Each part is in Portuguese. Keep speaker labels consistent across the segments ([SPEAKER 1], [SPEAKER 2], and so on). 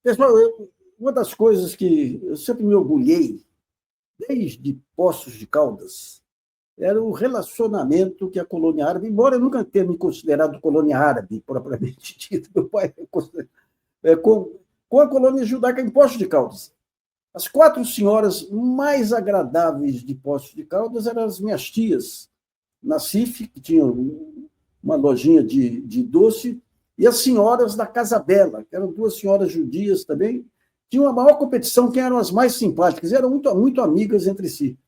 [SPEAKER 1] Pessoal, uma das coisas que eu sempre me orgulhei, desde Poços de Caldas, era o relacionamento que a colônia árabe, embora eu nunca tenha me considerado colônia árabe, propriamente dita, meu pai com a colônia judaica em Poços de Caldas. As quatro senhoras mais agradáveis de Poços de Caldas eram as minhas tias, Nacife, que tinham uma lojinha de doce, e as senhoras da Casa Bela, que eram duas senhoras judias também, tinham a maior competição, quem eram as mais simpáticas, eram muito amigas entre si.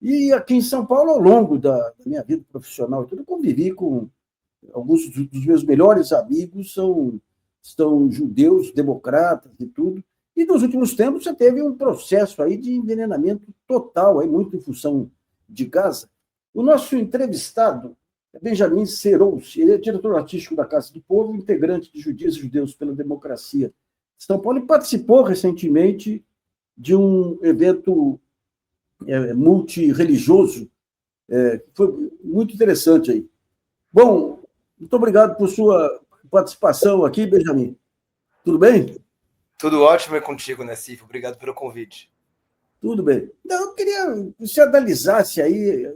[SPEAKER 1] E aqui em São Paulo, ao longo da minha vida profissional, eu convivi com alguns dos meus melhores amigos, são judeus, democratas e tudo. E nos últimos tempos você teve um processo aí de envenenamento total, aí, muito em função de Gaza. O nosso entrevistado é Benjamin Serous, ele é diretor artístico da Casa do Povo, integrante de Judias e Judeus pela Democracia de São Paulo, e participou recentemente de um evento multirreligioso, que foi muito interessante aí. Bom, muito obrigado por sua participação aqui, Benjamin. Tudo bem?
[SPEAKER 2] Tudo ótimo é contigo, Nassif. Obrigado pelo convite.
[SPEAKER 1] Tudo bem. Então, eu queria que você analisasse aí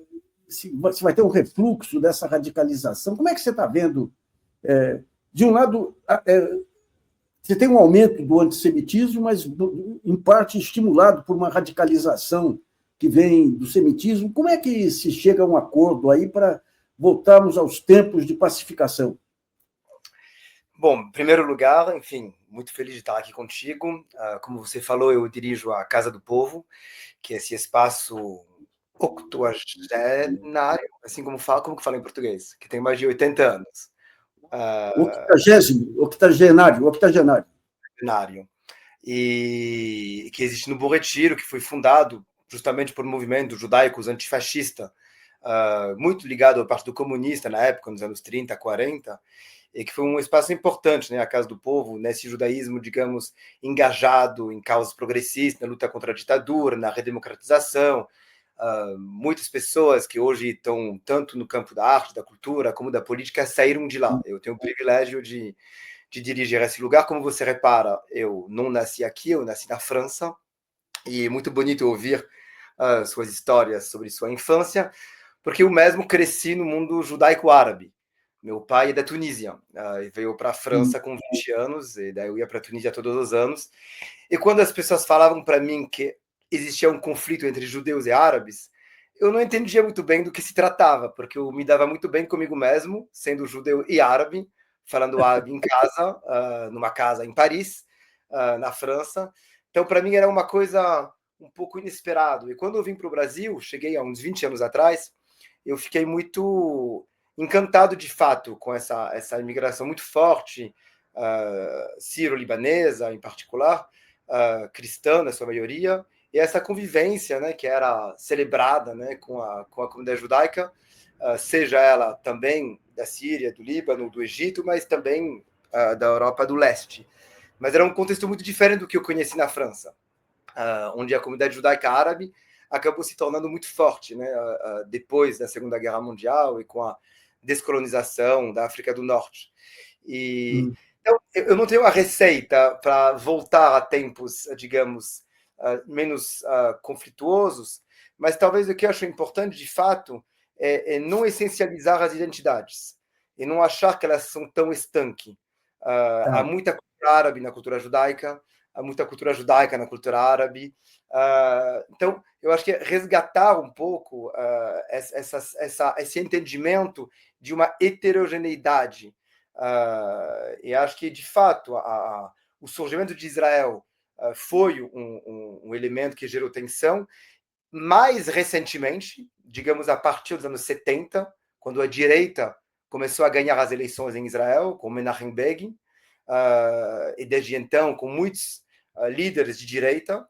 [SPEAKER 1] se vai ter um refluxo dessa radicalização. Como é que você está vendo? De um lado, você tem um aumento do antissemitismo, mas em parte estimulado por uma radicalização que vem do semitismo. Como é que se chega a um acordo aí para voltarmos aos tempos de pacificação?
[SPEAKER 2] Bom, em primeiro lugar, enfim, muito feliz de estar aqui contigo. Como você falou, eu dirijo a Casa do Povo, que é esse espaço octogenário, assim como que fala em português, que tem mais de 80 anos.
[SPEAKER 1] Octogenário.
[SPEAKER 2] Octogenário. E que existe no Bom Retiro, que foi fundado justamente por um movimento judaico antifascista, muito ligado ao Partido Comunista na época, nos anos 30, 40, e que foi um espaço importante, né, a Casa do Povo, nesse judaísmo, digamos, engajado em causas progressistas, na luta contra a ditadura, na redemocratização. Muitas pessoas que hoje estão tanto no campo da arte, da cultura, como da política, saíram de lá. Eu tenho o privilégio de dirigir esse lugar. Como você repara, eu não nasci aqui, eu nasci na França, e é muito bonito ouvir suas histórias sobre sua infância, porque eu mesmo cresci no mundo judaico-árabe. Meu pai é da Tunísia, veio para a França com 20 anos, e daí eu ia para a Tunísia todos os anos. E quando as pessoas falavam para mim que existia um conflito entre judeus e árabes, eu não entendia muito bem do que se tratava, porque eu me dava muito bem comigo mesmo, sendo judeu e árabe, falando árabe em casa, numa casa em Paris, na França. Então, para mim, era uma coisa um pouco inesperado. E quando eu vim para o Brasil, cheguei há uns 20 anos atrás, eu fiquei muito encantado, de fato, com essa imigração muito forte, sírio-libanesa, em particular, cristã, na sua maioria, e essa convivência, né, que era celebrada, né, com a comunidade judaica, seja ela também da Síria, do Líbano, do Egito, mas também da Europa do Leste. Mas era um contexto muito diferente do que eu conheci na França, onde a comunidade judaica árabe acabou se tornando muito forte, né, depois da Segunda Guerra Mundial e com a descolonização da África do Norte. Então, eu não tenho a receita para voltar a tempos, digamos, menos conflituosos, mas talvez o que eu acho importante, de fato, é não essencializar as identidades e não achar que elas são tão estanques. Há muita cultura árabe na cultura judaica, há muita cultura judaica na cultura árabe. Então, eu acho que é resgatar um pouco esse entendimento de uma heterogeneidade. E acho que, de fato, o surgimento de Israel foi um elemento que gerou tensão. Mais recentemente, digamos a partir dos anos 70, quando a direita começou a ganhar as eleições em Israel, com Menachem Begin, e desde então com muitos líderes de direita,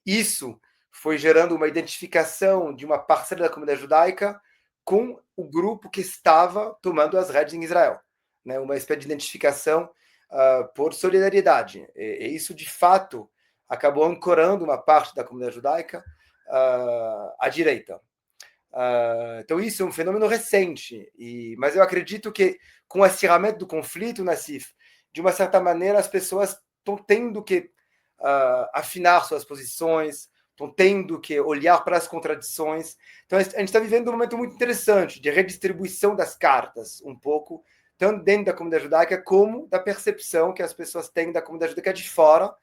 [SPEAKER 2] isso foi gerando uma identificação de uma parcela da comunidade judaica com o grupo que estava tomando as rédeas em Israel, né? Uma espécie de identificação por solidariedade. E isso, de fato, acabou ancorando uma parte da comunidade judaica à direita. Então, isso é um fenômeno recente, mas eu acredito que, com o acirramento do conflito, Nassif, de uma certa maneira, as pessoas estão tendo que afinar suas posições, estão tendo que olhar para as contradições. Então, a gente está vivendo um momento muito interessante de redistribuição das cartas, um pouco, tanto dentro da comunidade judaica, como da percepção que as pessoas têm da comunidade judaica de fora,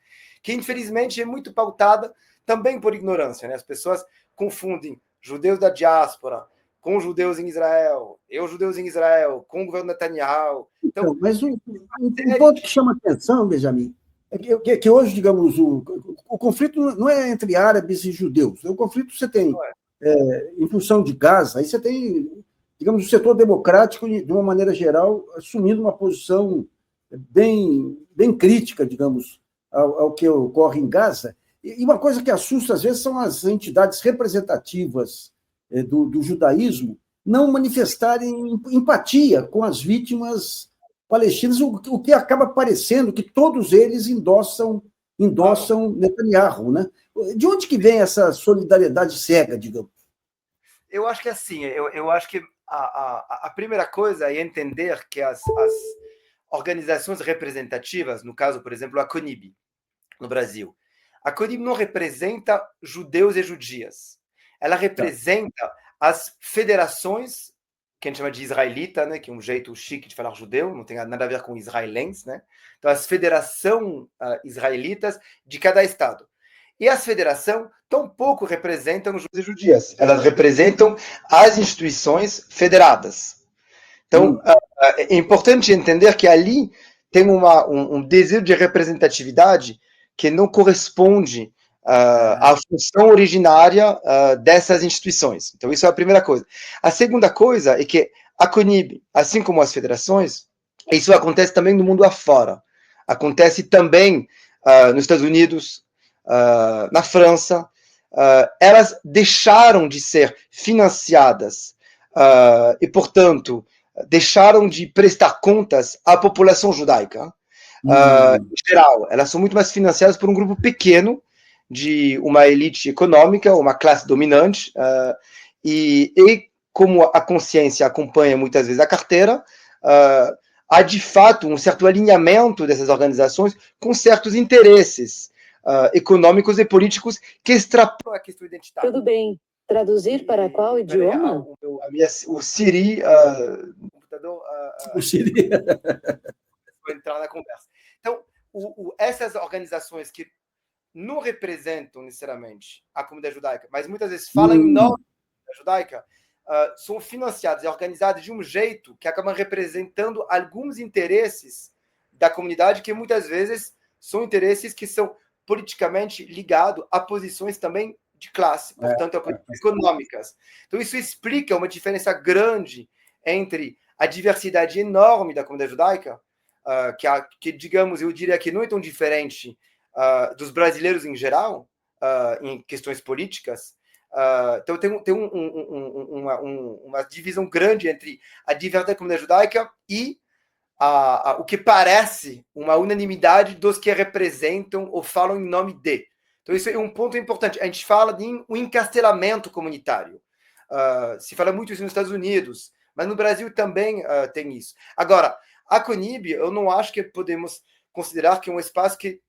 [SPEAKER 2] que, infelizmente, é muito pautada também por ignorância, né? As pessoas confundem judeus da diáspora com judeus em Israel, judeus em Israel, com o governo Netanyahu.
[SPEAKER 1] Então, mas um ponto que chama atenção, Benjamin, é que hoje, digamos, o conflito não é entre árabes e judeus. O conflito você tem, em função de Gaza, aí você tem, digamos, o setor democrático, de uma maneira geral, assumindo uma posição bem crítica, digamos, ao que ocorre em Gaza. E uma coisa que assusta, às vezes, são as entidades representativas do judaísmo não manifestarem empatia com as vítimas palestinas, o que acaba parecendo que todos eles endossam Netanyahu, né? De onde que vem essa solidariedade cega, digamos?
[SPEAKER 2] Eu acho que assim, eu acho que a primeira coisa é entender que as organizações representativas, no caso, por exemplo, a CONIB, no Brasil, a CONIB não representa judeus e judias. Ela representa as federações, que a gente chama de israelita, né, que é um jeito chique de falar judeu, não tem nada a ver com israelenses, né? Então, as federações israelitas de cada estado. E as federações tampouco representam judeus e judias. Elas representam as instituições federadas. Então, é importante entender que ali tem um desejo de representatividade que não corresponde à função originária dessas instituições. Então, isso é a primeira coisa. A segunda coisa é que a CONIB, assim como as federações, isso acontece também no mundo afora. Acontece também nos Estados Unidos, na França. Elas deixaram de ser financiadas e, portanto, deixaram de prestar contas à população judaica. Em geral, elas são muito mais financiadas por um grupo pequeno de uma elite econômica, uma classe dominante, e como a consciência acompanha muitas vezes a carteira, há de fato um certo alinhamento dessas organizações com certos interesses econômicos e políticos que extrapolam a questão identitária.
[SPEAKER 3] Tudo bem. Traduzir para qual idioma?
[SPEAKER 2] O Siri, o computador,
[SPEAKER 1] o Siri
[SPEAKER 2] vou entrar na conversa. Então, essas organizações que não representam necessariamente a comunidade judaica, mas muitas vezes falam em nome da judaica, são financiadas e organizadas de um jeito que acabam representando alguns interesses da comunidade que muitas vezes são interesses que são politicamente ligados a posições também de classe, portanto, a posições econômicas. Então, isso explica uma diferença grande entre a diversidade enorme da comunidade judaica, que, digamos, eu diria que não é tão diferente dos brasileiros em geral, em questões políticas. Então, tem uma divisão grande entre a diversidade da comunidade judaica e o que parece uma unanimidade dos que representam ou falam em nome de. Então, isso é um ponto importante. A gente fala de um encastelamento comunitário. Se fala muito isso nos Estados Unidos, mas no Brasil também tem isso. Agora, a CONIB, eu não acho que podemos considerar que é um espaço que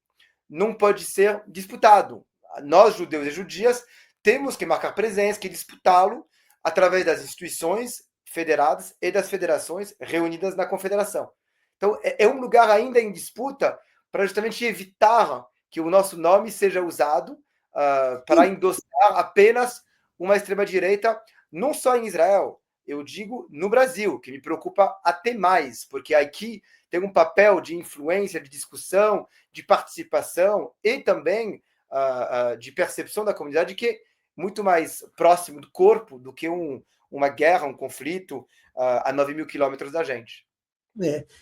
[SPEAKER 2] não pode ser disputado. Nós, judeus e judias, temos que marcar presença, que disputá-lo através das instituições federadas e das federações reunidas na confederação. Então, é um lugar ainda em disputa para justamente evitar que o nosso nome seja usado para endossar apenas uma extrema-direita, não só em Israel, eu digo no Brasil, que me preocupa até mais, porque aqui tem um papel de influência, de discussão, de participação e também de percepção da comunidade que é muito mais próximo do corpo do que uma guerra, um conflito a 9.000 quilômetros da gente.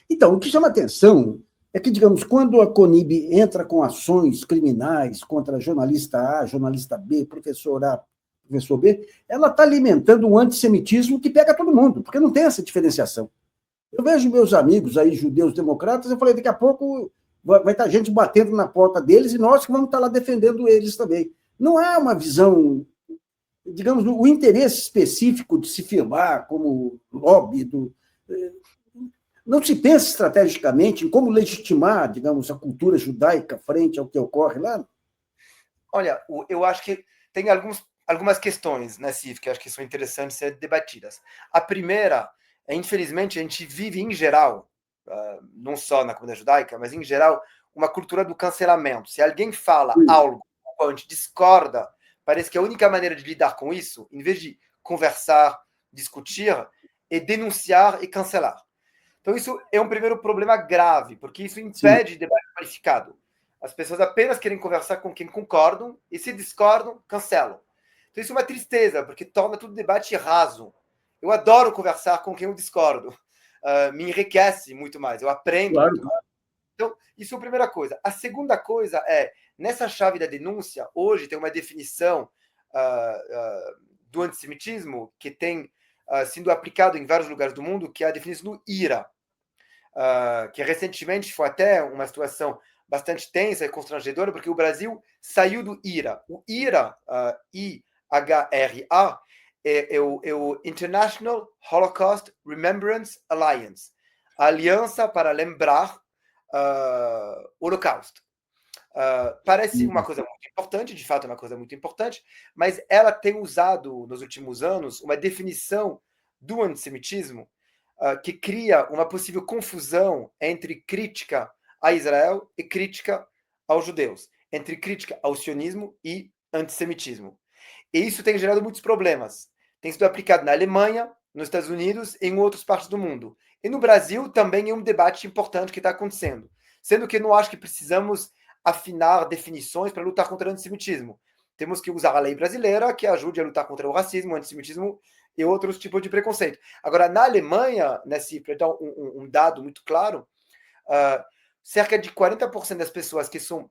[SPEAKER 1] Então, o que chama atenção é que, digamos, quando a CONIB entra com ações criminais contra jornalista A, jornalista B, professor A, professor B, ela está alimentando um antissemitismo que pega todo mundo, porque não tem essa diferenciação. Eu vejo meus amigos aí, judeus democratas, eu falei, daqui a pouco vai estar gente batendo na porta deles e nós que vamos estar lá defendendo eles também. Não há uma visão, digamos, o interesse específico de se firmar como lobby não se pensa estrategicamente em como legitimar, digamos, a cultura judaica frente ao que ocorre lá?
[SPEAKER 2] Olha, eu acho que tem algumas questões, né, Cif, que eu acho que são interessantes ser debatidas. A primeira é, infelizmente, a gente vive, em geral, não só na comunidade judaica, mas em geral, uma cultura do cancelamento. Se alguém fala algo, a gente discorda, parece que a única maneira de lidar com isso, em vez de conversar, discutir, é denunciar e cancelar. Então, isso é um primeiro problema grave, porque isso impede debate qualificado. As pessoas apenas querem conversar com quem concordam, e se discordam, cancelam. Então, isso é uma tristeza, porque torna todo debate raso. Eu adoro conversar com quem eu discordo. Me enriquece muito mais, eu aprendo muito mais. Então, isso é a primeira coisa. A segunda coisa é, nessa chave da denúncia, hoje tem uma definição do antissemitismo que tem sido aplicado em vários lugares do mundo, que é a definição do IRA, que recentemente foi até uma situação bastante tensa e constrangedora, porque o Brasil saiu do IRA. O IRA, IHRA, é o International Holocaust Remembrance Alliance, a Aliança para Lembrar o Holocausto. Parece uma coisa muito importante, de fato é uma coisa muito importante, mas ela tem usado nos últimos anos uma definição do antissemitismo que cria uma possível confusão entre crítica a Israel e crítica aos judeus, entre crítica ao sionismo e antissemitismo. E isso tem gerado muitos problemas. Tem sido aplicado na Alemanha, nos Estados Unidos e em outras partes do mundo. E no Brasil também é um debate importante que está acontecendo. Sendo que eu não acho que precisamos afinar definições para lutar contra o antissemitismo. Temos que usar a lei brasileira que ajude a lutar contra o racismo, o antissemitismo e outros tipos de preconceito. Agora, na Alemanha, para dar um dado muito claro, cerca de 40% das pessoas que são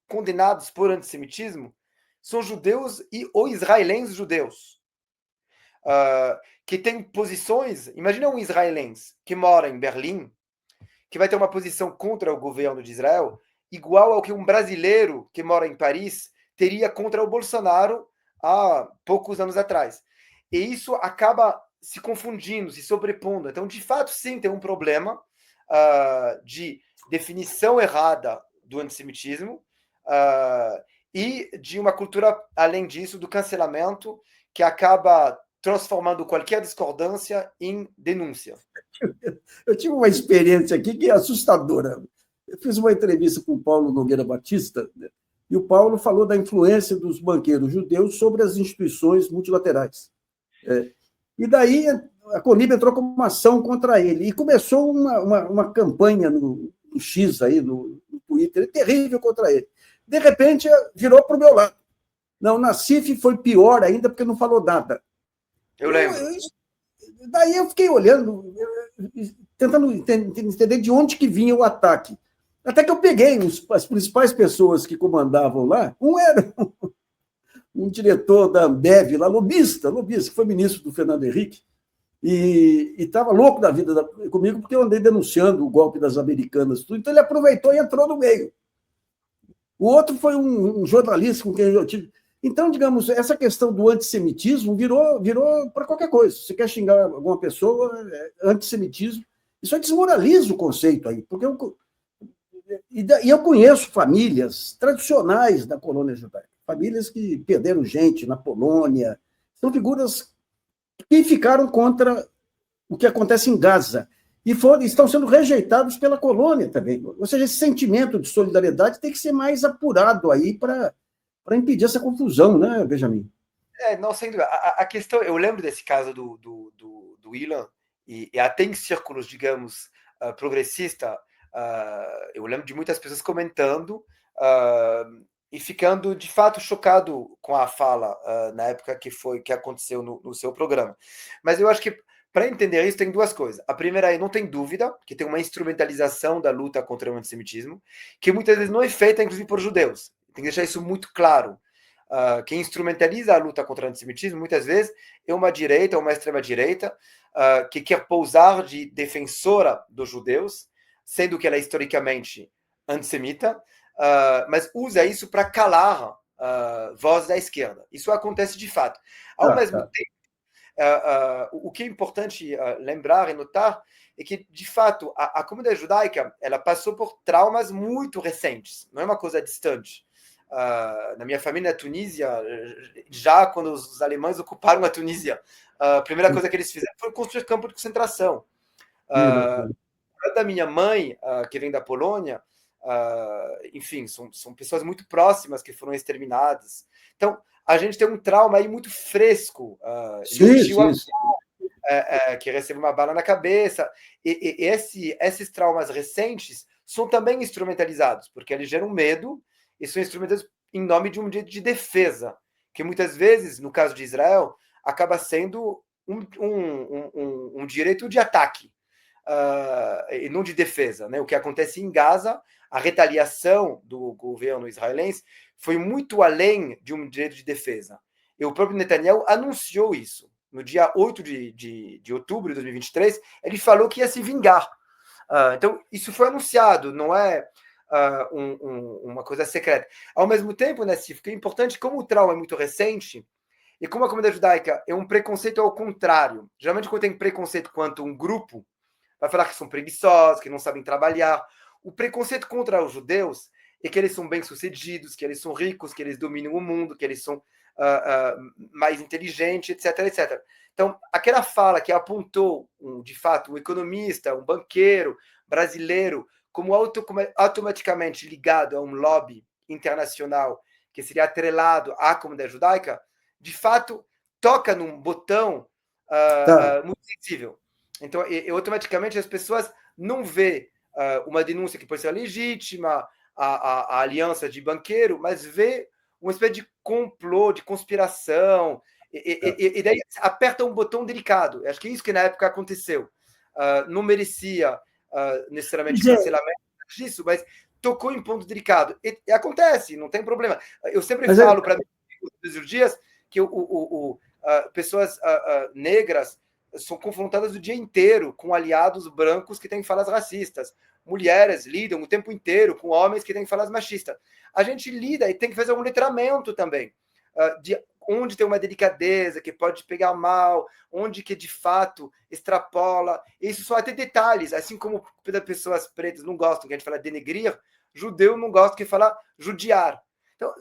[SPEAKER 2] condenadas por antissemitismo são judeus ou israelenses judeus, que têm posições. Imagina um israelense que mora em Berlim, que vai ter uma posição contra o governo de Israel, igual ao que um brasileiro que mora em Paris teria contra o Bolsonaro há poucos anos atrás. E isso acaba se confundindo, se sobrepondo. Então, de fato, sim, tem um problema de definição errada do antissemitismo e de uma cultura, além disso, do cancelamento, que acaba transformando qualquer discordância em denúncia.
[SPEAKER 1] Eu tive uma experiência aqui que é assustadora. Eu fiz uma entrevista com o Paulo Nogueira Batista, né? E o Paulo falou da influência dos banqueiros judeus sobre as instituições multilaterais. E daí a Conib entrou com uma ação contra ele. E começou uma campanha no X, aí, no Twitter, terrível contra ele. De repente, virou para o meu lado. Não, na CIF foi pior ainda, porque não falou nada.
[SPEAKER 2] Eu lembro.
[SPEAKER 1] Daí eu fiquei olhando, tentando entender de onde que vinha o ataque. Até que eu peguei as principais pessoas que comandavam lá. Um era um diretor da Ambev, lá, lobista, que foi ministro do Fernando Henrique, e estava louco da vida comigo, porque eu andei denunciando o golpe das americanas. Tudo. Então ele aproveitou e entrou no meio. O outro foi um jornalista com quem eu tive... Então, digamos, essa questão do antissemitismo virou para qualquer coisa. Se você quer xingar alguma pessoa, antissemitismo. Isso aí desmoraliza o conceito aí, porque eu conheço famílias tradicionais da colônia judaica, famílias que perderam gente na Polônia, são figuras que ficaram contra o que acontece em Gaza e estão sendo rejeitados pela colônia também. Ou seja, esse sentimento de solidariedade tem que ser mais apurado aí para impedir essa confusão, né, Benjamin?
[SPEAKER 2] Não, sem dúvida. A questão, eu lembro desse caso do Ilan, e até em círculos, digamos, progressista, eu lembro de muitas pessoas comentando e ficando, de fato, chocado com a fala na época que aconteceu no seu programa. Mas eu acho que, para entender isso, tem duas coisas. A primeira é, não tem dúvida, que tem uma instrumentalização da luta contra o antissemitismo, que muitas vezes não é feita, inclusive, por judeus. Tem que deixar isso muito claro. Quem instrumentaliza a luta contra o antissemitismo, muitas vezes, é uma direita ou uma extrema-direita que quer pousar de defensora dos judeus, sendo que ela é historicamente antissemita, mas usa isso para calar voz da esquerda. Isso acontece de fato. Ao mesmo tempo, o que é importante lembrar e notar é que, de fato, a comunidade judaica ela passou por traumas muito recentes, não é uma coisa distante. Na minha família na Tunísia, já quando os alemães ocuparam a Tunísia, a primeira coisa que eles fizeram foi construir campo de concentração. Da minha mãe, que vem da Polônia, enfim, são pessoas muito próximas que foram exterminadas. Então, a gente tem um trauma aí muito fresco. Que recebe uma bala na cabeça. E esses traumas recentes são também instrumentalizados, porque eles geram medo e são instrumentalizados em nome de um direito de defesa, que muitas vezes, no caso de Israel, acaba sendo um direito de ataque, e não de defesa, né? O que acontece em Gaza, a retaliação do governo israelense foi muito além de um direito de defesa. E o próprio Netanyahu anunciou isso. No dia 8 de outubro de 2023, ele falou que ia se vingar. Então, isso foi anunciado, não é uma coisa secreta. Ao mesmo tempo, né, Cif, que é importante, como o trauma é muito recente, e como a comunidade judaica é um preconceito ao contrário. Geralmente, quando tem preconceito quanto um grupo, vai falar que são preguiçosos, que não sabem trabalhar. O preconceito contra os judeus é que eles são bem-sucedidos, que eles são ricos, que eles dominam o mundo, que eles são mais inteligentes, etc, etc. Então, aquela fala que apontou, de fato, um economista, um banqueiro brasileiro, como automaticamente ligado a um lobby internacional que seria atrelado à comunidade judaica, de fato, toca num botão muito sensível. Então, automaticamente as pessoas não vê uma denúncia que pode ser legítima, a aliança de banqueiro, mas vê uma espécie de complô, de conspiração, e daí aperta um botão delicado. Acho que é isso que na época aconteceu. Não merecia necessariamente cancelamento disso, mas tocou em ponto delicado. E acontece, não tem problema. Eu sempre falo para mim, todos os dias, que pessoas negras são confrontadas o dia inteiro com aliados brancos que têm falas racistas. Mulheres lidam o tempo inteiro com homens que têm falas machistas. A gente lida e tem que fazer um letramento também, de onde tem uma delicadeza que pode pegar mal, onde que de fato extrapola. Isso são até detalhes, assim como pessoas pretas não gostam que a gente fala denegrir, judeu não gosta que fala judiar. Então,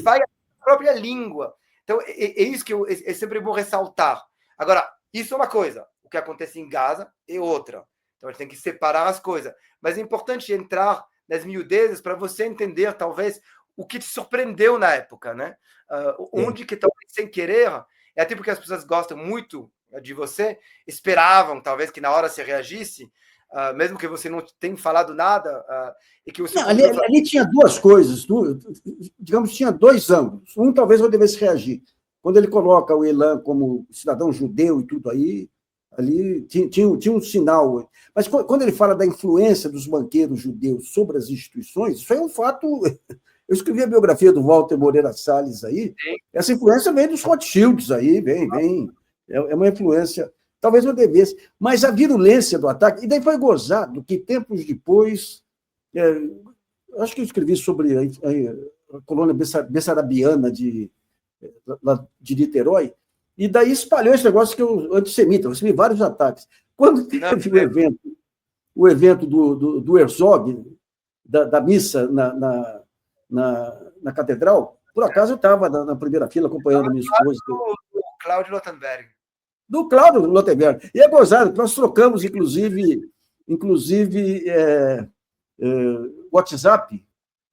[SPEAKER 2] vai a própria língua. Então, é isso que é sempre bom ressaltar. Agora, isso é uma coisa, o que acontece em Gaza é outra. Então, a gente tem que separar as coisas. Mas é importante entrar nas miudezas para você entender, talvez, o que te surpreendeu na época, né? Onde que, talvez, sem querer, é até porque as pessoas gostam muito de você, esperavam, talvez, que na hora você reagisse, mesmo que você não tenha falado nada, e que você...
[SPEAKER 1] Ali tinha duas coisas, digamos, tinha dois ângulos. Um, talvez eu devesse reagir. Quando ele coloca o Elan como cidadão judeu e tudo aí, ali tinha um sinal. Mas quando ele fala da influência dos banqueiros judeus sobre as instituições, isso é um fato... Eu escrevi a biografia do Walter Moreira Salles aí, essa influência vem dos Rothschilds aí, vem. É uma influência... Talvez eu devesse. Mas a virulência do ataque... E daí foi gozado que, tempos depois... acho que eu escrevi sobre a colônia bessarabiana de Niterói, e daí espalhou esse negócio que eu antissemita, eu recebi vários ataques. Quando teve o evento do Herzog, da missa na catedral, por acaso eu estava na primeira fila acompanhando a minha esposa.
[SPEAKER 2] Do Cláudio Lotenberg.
[SPEAKER 1] Do Cláudio Lotenberg. E é gozado, nós trocamos, inclusive WhatsApp,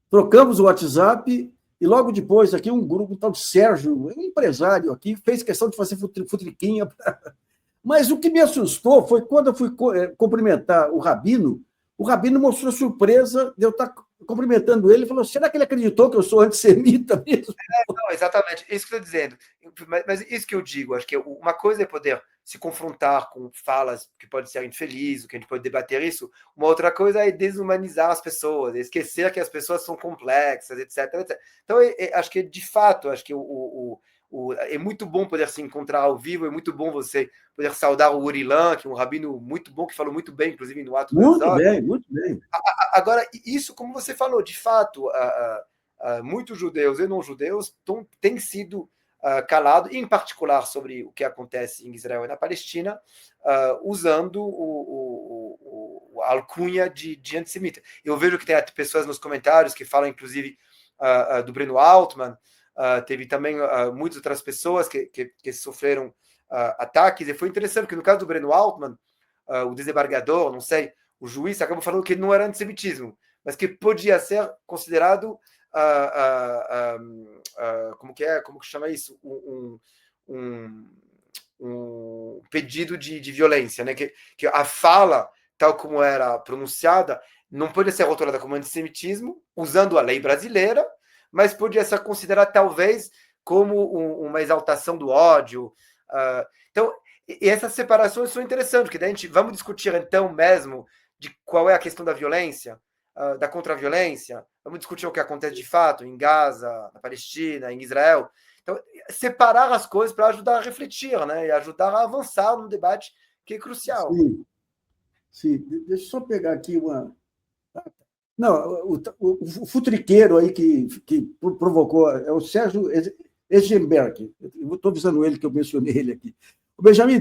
[SPEAKER 1] trocamos o WhatsApp. E logo depois, aqui, um grupo, um tal de Sérgio, um empresário aqui, fez questão de fazer futriquinha. Mas o que me assustou foi quando eu fui cumprimentar o Rabino mostrou surpresa de eu estar cumprimentando ele e falou: será que ele acreditou que eu sou antissemita mesmo?
[SPEAKER 2] Não, exatamente, isso que eu estou dizendo. Mas isso que eu digo, acho que uma coisa é poder se confrontar com falas que podem ser infelizes, que a gente pode debater isso, uma outra coisa é desumanizar as pessoas, esquecer que as pessoas são complexas, etc, etc. Então, acho que, de fato, acho que é muito bom poder se encontrar ao vivo, é muito bom você poder saudar o Urilan, que é um rabino muito bom, que falou muito bem, inclusive, no ato do Herzog.
[SPEAKER 1] Muito bem.
[SPEAKER 2] Agora, isso, como você falou, de fato, muitos judeus e não judeus têm sido calado, em particular sobre o que acontece em Israel e na Palestina, usando a alcunha de antissemita. Eu vejo que tem pessoas nos comentários que falam, inclusive, do Breno Altman, teve também muitas outras pessoas que sofreram ataques, e foi interessante, porque no caso do Breno Altman, o desembargador, não sei, o juiz acabou falando que não era antissemitismo, mas que podia ser considerado como que chama isso? Um pedido de violência, né? Que a fala, tal como era pronunciada, não podia ser rotulada como antissemitismo, usando a lei brasileira, mas podia ser considerada talvez como uma exaltação do ódio. Então, e essas separações são interessantes, porque daí a gente vamos discutir então mesmo de qual é a questão da violência, da contra-violência, vamos discutir o que acontece de fato em Gaza, na Palestina, em Israel. Então, separar as coisas para ajudar a refletir, né? E ajudar a avançar num debate que é crucial.
[SPEAKER 1] Sim, sim. Deixa eu só pegar aqui uma... Não, o futriqueiro aí que provocou é o Sérgio Egenberg. Eu estou avisando ele que eu mencionei ele aqui. O Benjamin,